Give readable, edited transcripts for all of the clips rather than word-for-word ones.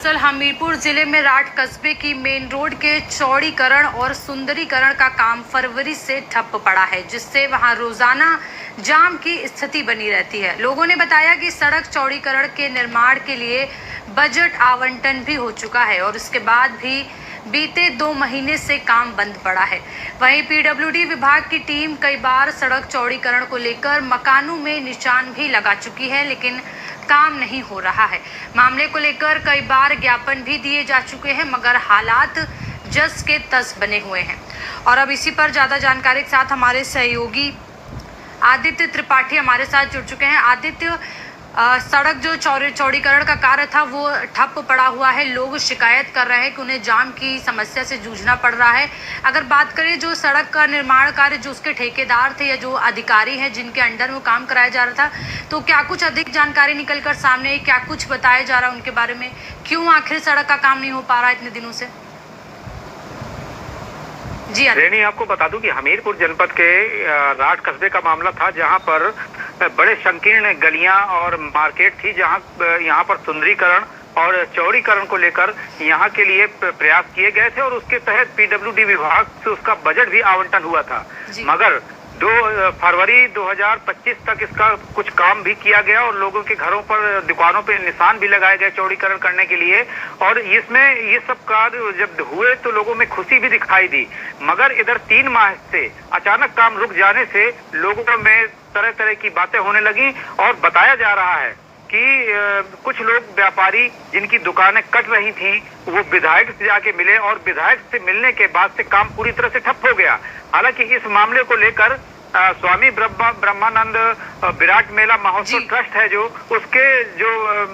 दरअसल हमीरपुर जिले में राठ कस्बे की मेन रोड के चौड़ीकरण और सुंदरीकरण का काम फरवरी से ठप पड़ा है, जिससे वहां रोजाना जाम की स्थिति बनी रहती है। लोगों ने बताया कि सड़क चौड़ीकरण के निर्माण के लिए बजट आवंटन भी हो चुका है और उसके बाद भी बीते 2 महीने से काम बंद पड़ा है। वहीं पीडब्ल्यूडी विभाग की टीम कई बार सड़क चौड़ीकरण को लेकर मकानों में निशान भी लगा चुकी है, लेकिन काम नहीं हो रहा है। मामले को लेकर कई बार ज्ञापन भी दिए जा चुके हैं, मगर हालात जस के तस बने हुए हैं। और अब इसी पर ज्यादा जानकारी के साथ हमारे सहयोगी आदित्य त्रिपाठी हमारे साथ जुड़ चुके हैं। आदित्य, सड़क जो चौड़ीकरण का कार्य था वो ठप पड़ा हुआ है। लोग शिकायत कर रहे हैं कि उन्हें जाम की समस्या से जूझना पड़ रहा है। अगर बात करें जो सड़क का निर्माण कार्य जो उसके ठेकेदार थे या जो अधिकारी हैं जिनके अंडर में काम कराया जा रहा था, तो क्या कुछ अधिक जानकारी निकल कर सामने, क्या कुछ बताया जा रहा है उनके बारे में? क्यों आखिर सड़क का काम नहीं हो पा रहा इतने दिनों से? जी रेनी, आपको बता दूं कि हमीरपुर जनपद के राठ कस्बे का मामला था, जहां पर बड़े संकीर्ण गलियां और मार्केट थी, जहां यहाँ पर सुंदरीकरण और चौड़ीकरण को लेकर यहाँ के लिए प्रयास किए गए थे और उसके तहत पीडब्ल्यूडी विभाग से उसका बजट भी आवंटन हुआ था। मगर 2 फरवरी 2025 तक इसका कुछ काम भी किया गया और लोगों के घरों पर, दुकानों पर निशान भी लगाए गए चौड़ीकरण करने के लिए। और इसमें ये सब कार्य जब हुए तो लोगों में खुशी भी दिखाई दी, मगर इधर 3 माह से अचानक काम रुक जाने से लोगों में तरह तरह की बातें होने लगी और बताया जा रहा है कि कुछ लोग व्यापारी जिनकी दुकानें कट रही थी वो विधायक से जाके मिले और विधायक से मिलने के बाद से काम पूरी तरह से ठप हो गया। हालांकि इस मामले को लेकर स्वामी ब्रह्मानंद विराट मेला महोत्सव ट्रस्ट है, जो उसके जो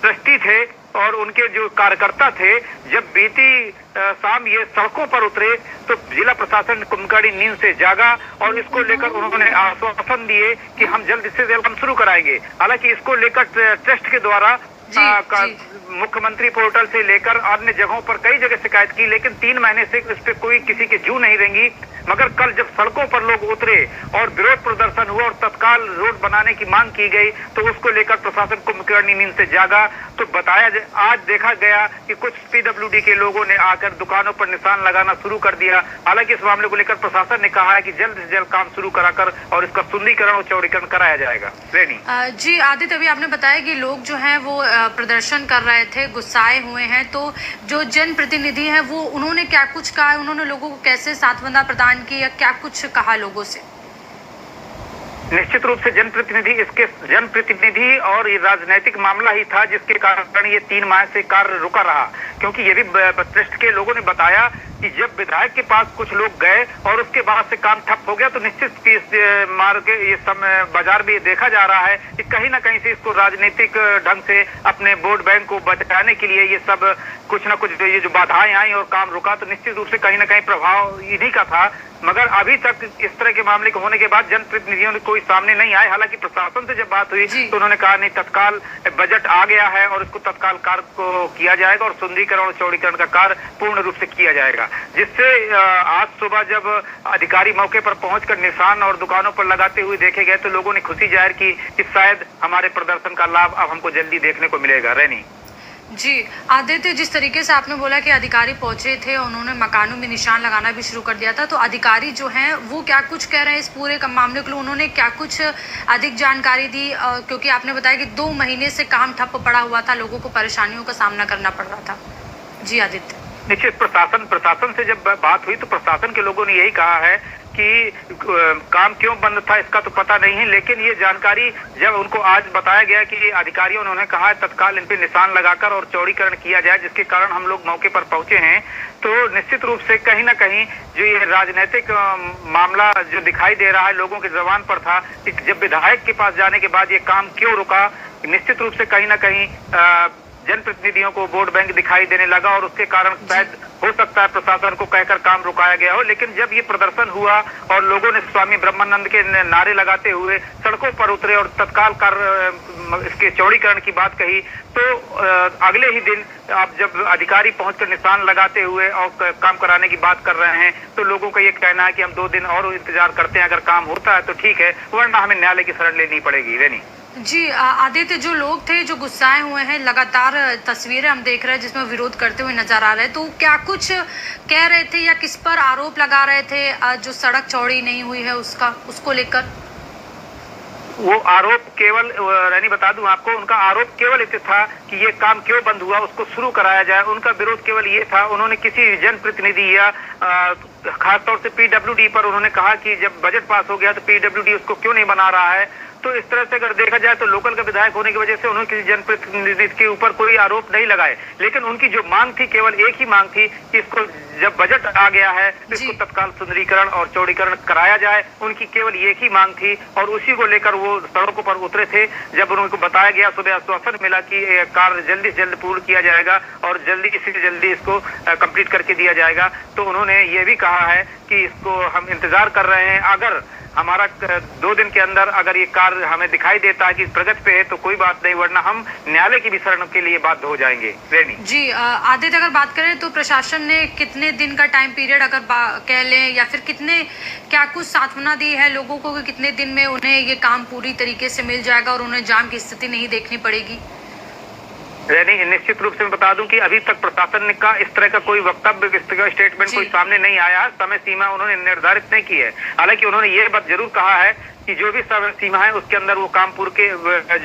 ट्रस्टी थे और उनके जो कार्यकर्ता थे, जब बीती शाम ये सड़कों पर उतरे तो जिला प्रशासन कुंभकर्णी नींद से जागा और इसको लेकर उन्होंने आश्वासन दिए कि हम जल्द से जल्द काम शुरू कराएंगे। हालांकि इसको लेकर ट्रस्ट के द्वारा मुख्यमंत्री पोर्टल से लेकर अन्य जगहों पर कई जगह शिकायत की, लेकिन 3 महीने से इस पे कोई किसी की जू नहीं रेंगी। मगर कल जब सड़कों पर लोग उतरे और विरोध प्रदर्शन हुआ और तत्काल रोड बनाने की मांग की गई तो उसको लेकर प्रशासन कुंभकर्णी नींद से जागा। तो आज देखा गया कि कुछ पीडब्ल्यूडी के लोगों ने आकर दुकानों पर निशान लगाना शुरू कर दिया। हालांकि इस मामले को लेकर प्रशासन ने कहा है कि जल्द से जल्द काम शुरू कराकर और इसका सुंदरीकरण और चौड़ीकरण कराया जाएगा। रेनी जी आदित्य, अभी आपने बताया कि लोग जो हैं वो प्रदर्शन कर रहे थे, गुस्साए हुए हैं, तो जो जनप्रतिनिधि हैं वो उन्होंने क्या कुछ कहा? उन्होंने लोगों को कैसे साथवंदा प्रदान की या क्या कुछ कहा लोगों से? निश्चित रूप से जनप्रतिनिधि और ये राजनीतिक मामला ही था जिसके कारण ये 3 माह से कार्य रुका रहा, क्योंकि ये भी ट्रस्ट के लोगों ने बताया कि जब विधायक के पास कुछ लोग गए और उसके बाद से काम ठप हो गया तो निश्चित इस मार्ग ये समय बाजार भी देखा जा रहा है कि कहीं ना कहीं से इसको राजनीतिक ढंग से अपने वोट बैंक को बचाने के लिए ये सब कुछ ना कुछ ये जो बाधाएं आई और काम रुका, तो निश्चित रूप से कहीं ना कहीं प्रभाव इन्हीं का था। मगर अभी तक इस तरह के मामले के होने के बाद जनप्रतिनिधियों ने कोई सामने नहीं आए। हालांकि प्रशासन से जब बात हुई तो उन्होंने कहा नहीं, तत्काल बजट आ गया है और इसको तत्काल कार्य को किया जाएगा और सुंदरीकरण और चौड़ीकरण का कार्य पूर्ण रूप से किया जाएगा। जिससे आज सुबह जब अधिकारी मौके पर पहुंचकर निशान और दुकानों पर लगाते हुए देखे गए तो लोगों ने खुशी जाहिर की कि शायद हमारे प्रदर्शन का लाभ अब हमको जल्दी देखने को मिलेगा। रेनी जी आदित्य, जिस तरीके से आपने बोला कि अधिकारी पहुंचे थे, उन्होंने मकानों में निशान लगाना भी शुरू कर दिया था, तो अधिकारी जो हैं वो क्या कुछ कह रहे हैं इस पूरे मामले के लिए? उन्होंने क्या कुछ अधिक जानकारी दी? क्योंकि आपने बताया कि 2 महीने से काम ठप पड़ा हुआ था, लोगों को परेशानियों का सामना करना पड़ रहा था। जी आदित्य, निश्चित प्रशासन से जब बात हुई तो प्रशासन के लोगों ने यही कहा है कि काम क्यों बंद था इसका तो पता नहीं है, लेकिन ये जानकारी जब उनको आज बताया गया कि अधिकारियों ने कहा है तत्काल इन पे निशान लगाकर और चौड़ीकरण किया जाए, जिसके कारण हम लोग मौके पर पहुंचे हैं, तो निश्चित रूप से कहीं ना कहीं जो ये राजनीतिक मामला जो दिखाई दे रहा है लोगों की जुबान पर था कि जब विधायक के पास जाने के बाद ये काम क्यों रुका, निश्चित रूप से कहीं ना कहीं जनप्रतिनिधियों को वोट बैंक दिखाई देने लगा और उसके कारण शायद हो सकता है प्रशासन को कहकर काम रुकाया गया हो। लेकिन जब ये प्रदर्शन हुआ और लोगों ने स्वामी ब्रह्मानंद के नारे लगाते हुए सड़कों पर उतरे और तत्काल कार्य इसके चौड़ीकरण की बात कही, तो अगले ही दिन अब जब अधिकारी पहुंचकर निशान लगाते हुए और काम कराने की बात कर रहे हैं तो लोगों का ये कहना है कि हम 2 दिन और इंतजार करते हैं, अगर काम होता है तो ठीक है, वरना हमें न्यायालय की शरण लेनी पड़ेगी। रेनी जी आदित्य, जो लोग थे जो गुस्साए हुए हैं, लगातार तस्वीरें हम देख रहे हैं जिसमें विरोध करते हुए नजर आ रहे हैं, तो क्या कुछ कह रहे थे या किस पर आरोप लगा रहे थे जो सड़क चौड़ी नहीं हुई है उसको लेकर? वो आरोप केवल रैनी बता दूं आपको, उनका आरोप केवल इतना था कि ये काम क्यों बंद हुआ, उसको शुरू कराया जाए। उनका विरोध केवल ये था, उन्होंने किसी जनप्रतिनिधि या खासतौर से पीडब्ल्यूडी पर उन्होंने कहा कि जब बजट पास हो गया तो पीडब्ल्यूडी उसको क्यों नहीं बना रहा है। तो इस तरह से अगर देखा जाए तो लोकल का विधायक होने की वजह से उन्होंने किसी जनप्रतिनिधि के ऊपर कोई आरोप नहीं लगाए, लेकिन उनकी जो मांग थी केवल एक ही मांग थी कि इसको जब बजट आ गया है तो इसको तत्काल सुंदरीकरण और चौड़ीकरण कराया जाए। उनकी केवल एक ही मांग थी और उसी को लेकर वो सड़कों पर उतरे थे। जब उनको बताया गया, सुबह आश्वासन मिला कि कार्य जल्दी से जल्द पूर्ण किया जाएगा और जल्दी से जल्दी इसको कंप्लीट करके दिया जाएगा, तो उन्होंने ये भी कहा है कि इसको हम इंतजार कर रहे हैं, अगर हमारा 2 दिन के अंदर अगर ये कार्य हमें दिखाई देता है कि प्रगति पे है तो कोई बात नहीं, वरना हम न्यायालय की भी शरण के लिए बाध्य हो जाएंगे। रेनी जी आदित्य, अगर बात करें तो प्रशासन ने कितने दिन का टाइम पीरियड अगर कह लें या फिर क्या कुछ सांत्वना दी है लोगों को कि कितने दिन में उन्हें ये काम पूरी तरीके से मिल जाएगा और उन्हें जाम की स्थिति नहीं देखनी पड़ेगी? यानी निश्चित रूप से मैं बता दूं कि अभी तक प्रशासन का इस तरह का कोई वक्तव्य, इस तरह का स्टेटमेंट कोई सामने नहीं आया है। समय सीमा उन्होंने निर्धारित नहीं की है। हालांकि उन्होंने ये बात जरूर कहा है कि जो भी समय सीमा है उसके अंदर वो काम पूरे के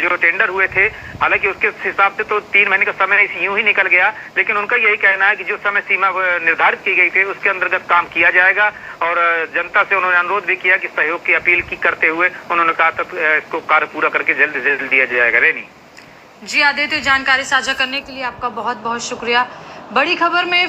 जो टेंडर हुए थे, हालांकि उसके हिसाब से तो 3 महीने का समय यूं ही निकल गया, लेकिन उनका यही कहना है कि जो समय सीमा निर्धारित की गई थी उसके अंतर्गत काम किया जाएगा। और जनता से उन्होंने अनुरोध भी किया कि सहयोग की अपील की करते हुए उन्होंने कहा तक इसको कार्य पूरा करके जल्द से जल्द दिया जाएगा। रेनी जी आदित्य, जानकारी साझा करने के लिए आपका बहुत बहुत शुक्रिया। बड़ी खबर में